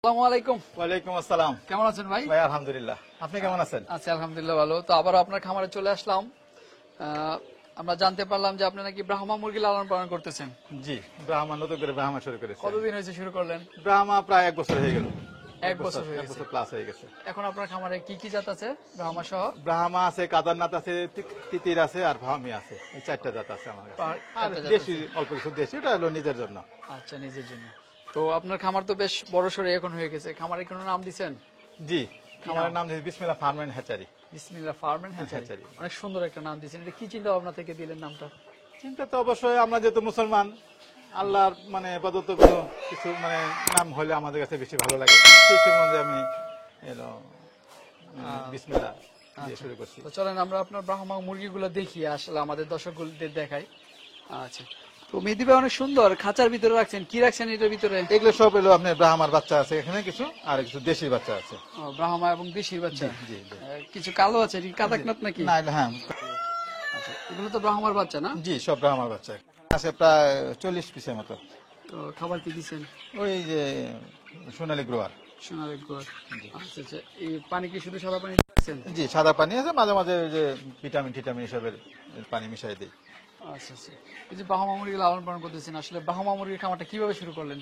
আসসালামু আলাইকুম। ওয়ালাইকুম আসসালাম। কেমন আছেন ভাই? ভাই আলহামদুলিল্লাহ, আপনি কেমন আছেন? আছি আলহামদুলিল্লাহ ভালো। তো আবারও আপনার খামারে চলে আসলাম। আমরা জানতে পারলাম যে আপনি নাকি ব্রাহ্মা মুরগি লালন পালন করতেছেন। জি, ব্রাহ্মা নতুন করে ব্রাহ্মা শুরু করেছে। কতদিন হয়েছে শুরু করলেন? ব্রাহ্মা প্রায় 1 বছর হয়ে গেল। এক বছর হয়ে 1 গেছে। বছর প্লাস হয়ে গেছে। এখন আপনার খামারে কি কি জাত আছে ব্রাহ্মা সহ? ব্রাহ্মা আছে, কাদারনাথ আছে, তিতির আছে আর ভামি আছে। এই 4টা জাত আছে আমার কাছে। আর চারটা জাত দেশি অল্প কিছু দেশি, এটা হলো নিজের জন্য। আচ্ছা, নিজের জন্য। তো আপনার খামার তো বেশ বড় সড়ো এখন হয়ে গেছে। খামারে কোনো নাম দিছেন? জি, খামারের নাম দিয়েছি বিসমিল্লাহ ফার্ম এন্ড হ্যাচারি। বিসমিল্লাহ ফার্ম এন্ড হ্যাচারি। অনেক সুন্দর একটা নাম দিয়েছেন। এটা কি চিন্তা ভাবনা থেকে দিলেন নামটা? চিন্তা তো অবশ্যই, আমরা যেহেতু মুসলমান, আল্লাহর মানে প্রদত্ত কোনো কিছু মানে নাম হলে আমাদের কাছে বেশি ভালো লাগে, সেই সম্বন্ধে আমি এলো বিসমিল্লাহ দিয়ে শুরু করছি। তো চলেন আমরা আপনার ব্রাহ্মা মুরগিগুলো দেখি, আসলে আমাদের দর্শকদের দেখাই। আচ্ছা, তো মেহেদী ভাই অনেক সুন্দর খাঁচার ভিতরে রাখছেন। কি রাখছেন এটার ভিতরে? এগুলো সব এলো আপনার ব্রাহ্মার বাচ্চা আছে এখানে কিছু, আর কিছু দেশির বাচ্চা আছে। ব্রাহ্মা এবং দেশির বাচ্চা। জি জি। কিছু কালো আছে, এটা কি কাদাকনাথ নাকি? না, হ্যাঁ। আচ্ছা, এগুলো তো ব্রাহ্মার বাচ্চা না? জি, সব ব্রাহ্মার বাচ্চা আছে, প্রায় 40 পিসের মতো। তো খাবার কি দিচ্ছেন? ওই যে সোনালী গ্রোয়ার। সোনালী গোয়ার। আচ্ছা আচ্ছা, এই পানি কি শুধু সাদা পানি দিচ্ছেন? জি, সাদা পানি আছে, মাঝে মাঝে ওই যে ভিটামিন টিটামিন এসবের পানি মিশাই দিই। আচ্ছা আচ্ছা, এই যে ব্রাহ্মা মুরগি লালন পালন করতেছেন, আসলে ব্রাহ্মা মুরগির খামারটা কিভাবে শুরু করলেন?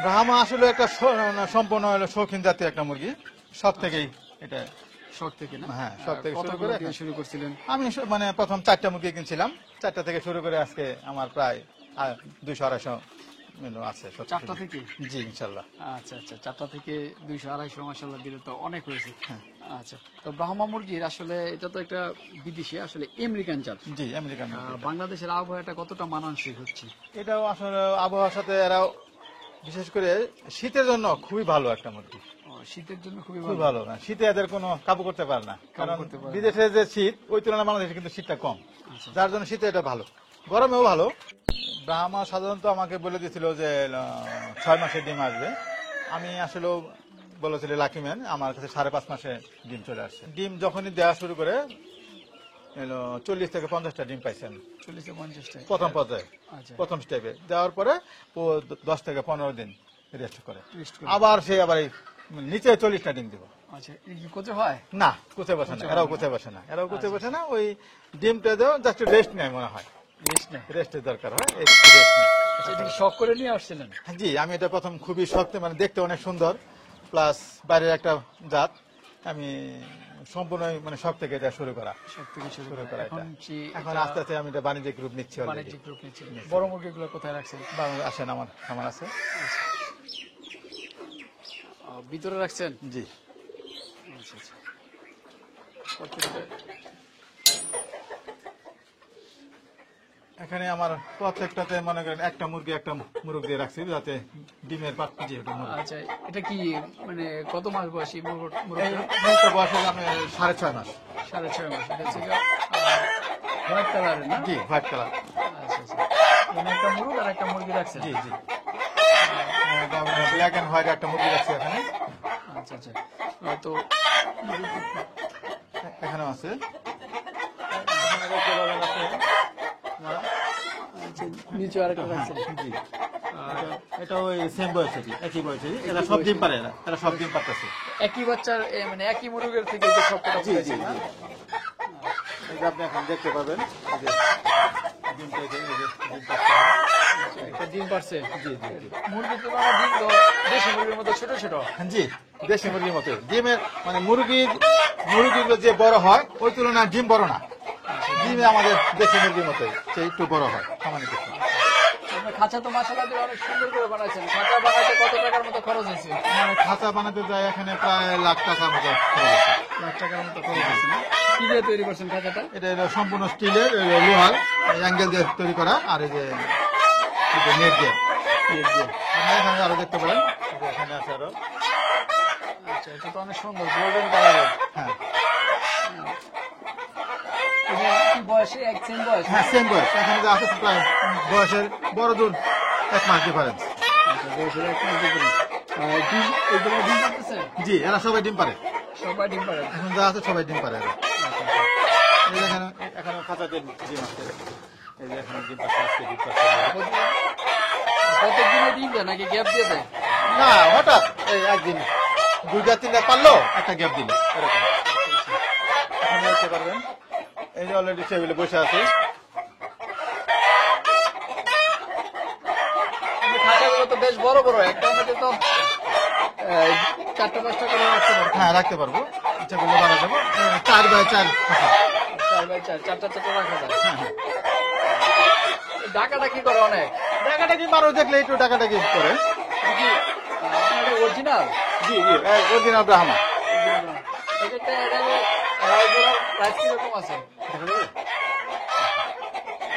ব্রাহ্মা আসলে একটা সম্পূর্ণ হলো শৌখিন জাতীয় একটা মুরগি, সব থেকেই এটা। শখ থেকে না? হ্যাঁ, সব থেকে শুরু কতগুলো করে দিয়ে শুরু করছিলেন? আমি মানে প্রথম 4টা মুরগি কিনছিলাম, 4টা থেকে শুরু করে আজকে আমার প্রায় 200-250 আছে। 4টা থেকে? জি, ইনশাল্লাহ। আচ্ছা আচ্ছা, 4টা থেকে 200-250 মাশাআল্লাহ দিলে তো অনেক হয়েছে। আচ্ছা, তো ব্রাহ্মা মুরগির আসলে এটা তো একটা বিদেশি, আসলে আমেরিকান জাত। জি, আমেরিকান মুরগি। বাংলাদেশের আবহাওয়াটা কতটা মানানসই হচ্ছে? এটাও আসলে আবহাওয়ার সাথে এরাও, বিশেষ করে শীতের জন্য খুবই ভালো একটা মুরগি। শীতের জন্য খুবই খুবই ভালো। ভালো না, শীতে এদের কোনো কাবু করতে পারে না, কারণ করতে পারে না। বিদেশে যে শীত ওই তুলনায় বাংলাদেশে কিন্তু শীতটা কম, আচ্ছা। যার জন্য শীতে এটা ভালো, গরমেও ভালো। ব্রাহ্মা সাধারণত আমাকে বলে দিয়েছিল যে 6 মাসে ডিম আসবে। আমি আসলে বলেছিল লাকি ম্যান, আমার কাছে 5.5 মাসে ডিম চলে আসছে। ডিম যখনই দেওয়া শুরু করে 40 থেকে 50টা ডিম পাইছেন 40-50টা প্রথম পর্যায়ে। আচ্ছা, প্রথম স্টেপে দেওয়ার পরে ও 10 থেকে 15 দিন রেস্ট করে, রেস্ট করে। আবার সে আবার এই নিচে 40টা ডিম দিব। আচ্ছা, এই কি কোচে হয়? না, কুচে বসে না, এরাও কুচে বসে না, এরাও কুচে বসে না। ওই ডিমটা দেও জাস্ট রেস্ট নেয়, মনে হয় রেস্ট নেই। রেস্টের দরকার হয়, এই রেস্ট নেয়। আচ্ছা, এটা কি শখ করে নিয়ে আসছিলেন? জি, আমি এটা প্রথম খুবই শক্ত, মানে দেখতে অনেক সুন্দর, প্লাস বাইরের একটা জাত। আমি সম্পূর্ণ মানে শখ থেকে এটা শুরু করা। শখ থেকে শুরু শুরু করে করা এখন এটা। কি এখন আস্তে আস্তে আমি এটা বাণিজ্যিক রূপ নিচ্ছি অলরেডি। বাণিজ্যিক রূপ নিচ্ছেন? বড় মুরগিগুলো কোথায় রাখছেন? আসেন, আমার আছে। ভিতরে রাখছেন? জি। আচ্ছা আচ্ছা, প্রত্যেকটা- এখানে আমার প্রত্যেকটাতে মনে করেন একটা মুরগ দিয়ে রাখছি, যাতে ডিমের পাত্র যে আচ্ছা, এটা কি মানে কত মাস বয়সী মুরগি? মুরগটা বয়স হলো আমি 6.5 মাস। 6.5 মাস। এটা হচ্ছে হোয়াইট কালারের না? জি, হোয়াইট কালার। আচ্ছা আচ্ছা, মানে একটা মুরগ আর একটা মুরগি রাখছেন? জি জি, ব্ল্যাক এন্ড হোয়াইট একটা মুরগি রাখছি এখানে। আচ্ছা আচ্ছা, তো এখানেও আছে। এখানে দেখতে পাবেন আপনি। আচ্ছা, নিচে আরেকটা রাখছেন? জি, এটা ওই সেম বয়সেরই, একই বয়সেরই। এরা সব ডিম পারে, এরা সব ডিম পারতেছে। একই বাচ্চার মানে একই মুরগের থেকে যে সবকটা জি জি পেয়েছেন না? জি। এই যে আপনি এখন দেখতে পাবেন, এই যে ডিমটা, এই যে ডিম পাচ্ছে। একটা ডিম পারছে? জি জি জি। মুরগির তো ডিম তো দেশি মুরগির মতো ছোট ছোট। জি, দেশি মুরগির মতো ডিমের মানে মুরগিগুলো যে বড় হয় ওই তুলনায় ডিম বড় না। ডিমে আমাদের দেশি মুরগির মতো, সে একটু বড় হয় সামান্য কিছু। আপনার খাঁচা তো মাশাআল্লাহ দিয়ে অনেক সুন্দর করে বানাইছেন। খাঁচা বানাইতে কত টাকার মতো খরচ হয়েছে? আমার খাঁচা বানাতে যায় এখানে প্রায় লাখ টাকার মতো খরচ হচ্ছে। লাখ টাকার মতো খরচ হয়েছে না? কি দিয়ে তৈরি করছেন খাঁচাটা? এটা হলো সম্পূর্ণ স্টিলের, লোহার অ্যাঙ্গেল দিয়ে তৈরি করা, আর এই যে নেট দিয়ে। ইট দিয়ে। আপনারা এখানে আরো দেখতে পারেন, এই যে এখানে আছে আরো। আচ্ছা, এটা তো অনেক সুন্দর গোল্ডেন কালারের। হ্যাঁ এটা কি বয়সে এক সেম বয়স? হ্যাঁ, সেম বয়স। এখানে যে আছে প্রায় বয়সের বড় দূর 1 মাস ডিফারেন্স। আচ্ছা, বয়সের এক মাস difference। ডিম এগুলো ডিম পারতেছে? জি, এরা সবাই ডিম পারে। সবাই ডিম পারে? এখন যা আছে সবাই ডিম পারে এরা। আচ্ছা আচ্ছা। এই যে এখানে খাঁচাতে ডিম আছে, এই যে এখানে ডিম পাচ্ছে, আজকে ডিম পাচ্ছে। প্রত্যেক দিনে ডিম দেয় নাকি গ্যাপ দিয়ে দেয়? না, হঠাৎ এই একদিন 2-3 পারলো একটা গ্যাপ দিল এরকম এখানে দেখতে পারবেন। এই যে অলরেডি টেবিলে বসে আছে। কিন্তু খাঁচাগুলো তো বেশ বড় বড়, একটা মধ্যে তো 4টা-5টা করে রাখতে পারবো। হ্যাঁ রাখতে পারবো, ইচ্ছা করলে বাড়া দেবো। 4x4 খাঁচা। 4x4, 4টা রাখা যায়। হ্যাঁ হ্যাঁ, ডাকাটা কি করে অনেক? ডাকাটাকি মানুষ দেখলে একটু ডাকাটাকি করে। আপনার অরিজিনাল? জি জি, অরিজিনাল ব্রাহ্মা। এক্ষেত্রে প্রাইস কিরকম আছে?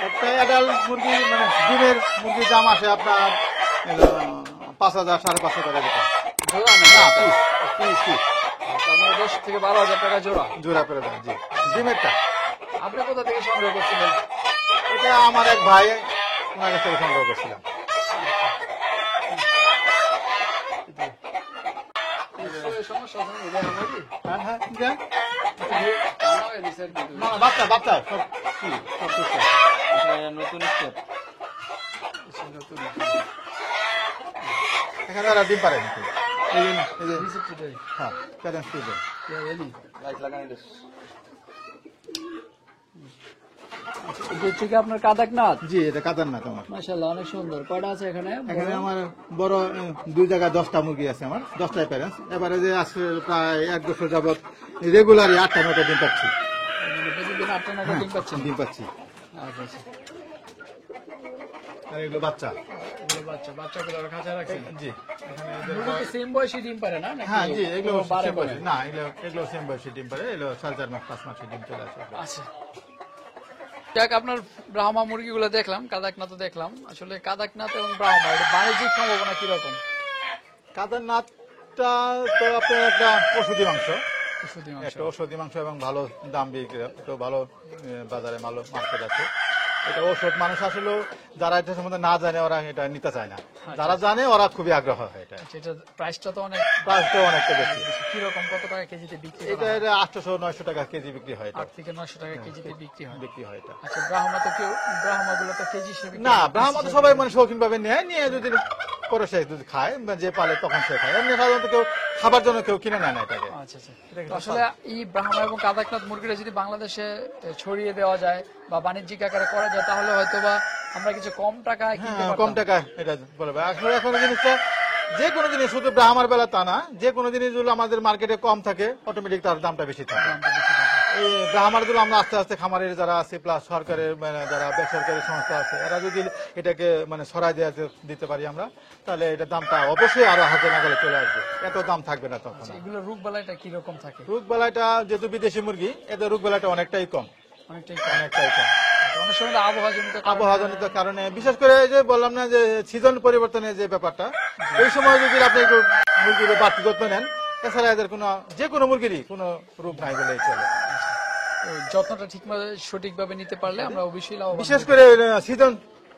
একটা অ্যাডাল্ট মুরগি মানে ডিমের মুরগির দাম আছে আপনার 5,000 5,500 টাকা যেটা। জোড়া না? না, পিস আপনার 10 থেকে 12,000 টাকা জোড়া। জোড়া করে দেন। জি, ডিমেরটা। আপনি কোথা থেকে সংগ্রহ করছিলেন? এটা আমার এক ভাই, ওনার কাছ থেকে সংগ্রহ করছিলাম। সমস্যা আছে নাকি? দেখেন নাকি? হ্যাঁ হ্যাঁ, দেন। টানা হয়ে দিছে আর কি। না না, বাচ্চা বাচ্চা সব সব সুস্থ। নতুন স্টেপ। এখানে ওরা ডিম পারে নাকি? এই যে রিসিপ্ট দেই। হ্যাঁ, প্যারেন্টস দিয়ে দেন। রেডি। লাইট লাগানি দেন। এটা হচ্ছে কি আপনার কাদাকনাথ? জি, এটা কাদারনাথ আমার। মাশাআল্লাহ, অনেক সুন্দর। কয়টা আছে এখানে? এখানে আমার বড় 2 জায়গায় 10টা মুরগি আছে আমার, 10টাই প্যারেন্টস। এবারে যে আজকে প্রায় 1 বছর যাবত রেগুলারই 8টা-9টা ডিম পাচ্ছি। প্রতিদিন 8টা-9টা ডিম পাচ্ছেন? ডিম পাচ্ছি। আচ্ছা আচ্ছা। আর এগুলো বাচ্চা। এগুলো বাচ্চাগুলো খাঁচা রাখছেন? জি, এখানে এদের মুরগি সেম বয়সী ডিম পারে না? নাকি হ্যাঁ জি, এগুলো বারে সেম করে? বয়সী। না, এগুলো সেম বয়সী ডিম পারে। এগুলো 4.5 মাস 5 মাসে ডিম চলে আসে। আচ্ছা। যাক, আপনার ব্রাহ্মা মুরগিগুলো দেখলাম, কাদাকনাথ দেখলাম। আসলে কাদাকনাথ এবং ব্রাহ্মা এর বাণিজ্যিক সম্ভাবনা কিরকম? কাদারনাথটা তো আপনার একটা ওষুধি মাংস, ওষুধি মাংস। একটা ওষুধি মাংস এবং ভালো দাম বিক্রি, তো ভালো বাজারে ভালো মার্কেট আছে। এটা ওষুধ, মানুষ আসলে যারা এটা সম্বন্ধে না জানে ওরা এটা নিতে চায় না, যারা জানে ওরা খুবই আগ্রহ হয়। এটা আচ্ছা, এটা প্রাইসটা তো অনেক। প্রাইসটা অনেকটা বেশি। কিরকম, কত টাকা কেজিতে বিক্রি এটা হয়? 800-900 টাকা কেজি বিক্রি হয়। এটা 8 থেকে 900 টাকা কেজিতে বিক্রি হয়। বিক্রি হয় এটা। আচ্ছা, ব্রাহ্মা তো কেউ, ব্রাহ্মাগুলো তো কেজি হিসেবে না, ব্রাহ্মা তো সবাই মানে শৌখিন ভাবে নিয়ে যদি করে সে যদি খায় বা যে পালে তখন সে খায়। এমনি সাধারণত কেউ খাবার জন্য কেউ কিনে নেয় না এটাকে। আচ্ছা আচ্ছা। তো আসলে এই ব্রাহ্মা এবং কাদাকনাথ মুরগিটা যদি বাংলাদেশে ছড়িয়ে দেওয়া যায় বা বাণিজ্যিক আকারে করা যায়, তাহলে হয়তোবা আমরা কিছু কম টাকায় কিনতে হ্যাঁ, পারতাম। কম টাকা এটা বলবে। আসলে এখন জিনিসটা যে কোনো জিনিস শুধু ব্রাহ্মার বেলা তা না, যে কোনো জিনিসগুলো আমাদের মার্কেটে কম থাকে অটোমেটিক তার দামটা বেশি থাকে। দামটা বেশি থাকে। এই ব্রাহ্মারগুলো আমরা আস্তে আস্তে খামারের যারা আছে প্লাস সরকারের মানে যারা বেসরকারি সংস্থা আছে এরা যদি এটাকে মানে ছড়াই দিতে পারি আমরা, তাহলে এটার দামটা অবশ্যই আরো হাতে নাগালে চলে আসবে। এত দাম থাকবে না তখন। আচ্ছা, এগুলো রোগ বালাইটা কিরকম থাকে? রোগ বেলাটা যেহেতু বিদেশি মুরগি, এদের রোগ বেলাটা অনেকটাই কম। অনেকটাই অনেকটাই কম। অনেক সময় আবহাওয়াজনিত আবহাওয়াজনিত কারণে, বিশেষ করে যে বললাম না যে সিজন পরিবর্তনের যে ব্যাপারটা, এই সময় যদি আপনি একটু মুরগির বাড়তি যত্ন নেন, এছাড়া এদের কোনো যে কোনো মুরগিরই কোনো রোগ নাই বলেই চলে। যত্নটা সঠিকভাবে নিতে পারলে আমরা অবশ্যই লাভবান বিশেষ করে সিজন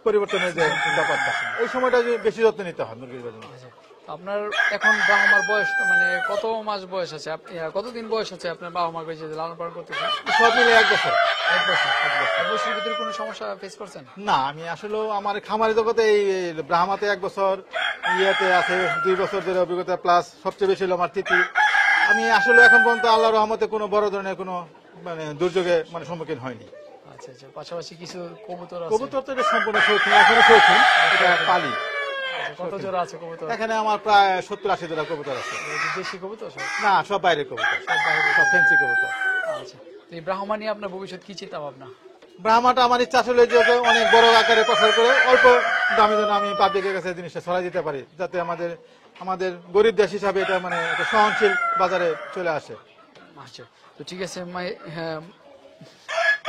পরিবর্তনের যে ব্যাপারটা, এই সময়টা যে বেশি যত্ন নিতে হয় মুরগির জন্য। হব। আপনার এখন বাবা-মার বয়স মানে কত মাস বয়স আছে? কতদিন বয়স আছে আপনার বাবা-মার কাছে লালন পালন করতেছেন? সব মিলে 1 বছর। 1 বছর। 1 বছরের ভিতরে কোনো সমস্যা ফেস করছেন? না, আমি আসলে আমার খামারের জগতে এই ব্রাহ্মাতে 1 বছর, ইয়েতে আছে 2 বছর ধরে অভিজ্ঞতা, প্লাস সবচেয়ে বেশি হলো আমার তিথি। আমি আসলে এখন পর্যন্ত আল্লাহর রহমতে কোনো বড় ধরনের কোনো মানে দুর্যোগে মানে সম্মুখীন হয়নি। আচ্ছা আচ্ছা। পাশাপাশি কিছু কবুতর আছে? কবুতর তো এটা সম্পূর্ণ শৌখিন, এখনো শৌখিন, এটা পালি। কত জোড়া আছে কবুতর? এখানে আমার প্রায় 70-80 জোড়া কবুতর আছে। দেশি কবুতর সব? না, সব বাইরের কবুতর, সব ফেন্সি কবুতর। আচ্ছা। তো এই ব্রাহ্মা নিয়ে আপনার ভবিষ্যৎ কি চিন্তা ভাবনা? ব্রাহ্মাটা আমার ইচ্ছা আসলে যে ওকে অনেক বড় আকারে প্রসার করে অল্প দামে যেন আমি পাবলিকের কাছে জিনিসটা ছড়াই দিতে পারি, যাতে আমাদের গরিব দেশ হিসাবে এটা মানে একটা সহনশীল বাজারে চলে আসে। আচ্ছা। তো ঠিক আছে হ্যাঁ,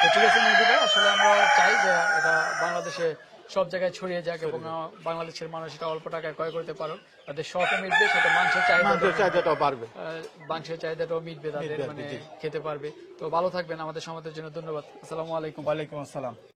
তো ঠিক আছে মুরগিটা আসলে আমরা চাই যে এটা বাংলাদেশে সব জায়গায় ছড়িয়ে যাক এবং বাংলাদেশের মানুষ এটা অল্প টাকায় ক্রয় করতে পারো, তাদের শখও মিটবে, সেটা মাংসের চাহিদাটাও বাড়বে, মাংসের চাহিদাটাও মিটবে, তাদের মানে খেতে পারবে। তো ভালো থাকবেন, আমাদের সমাজের জন্য ধন্যবাদ। আসসালামু আলাইকুম। ওয়ালাইকুম আসসালাম।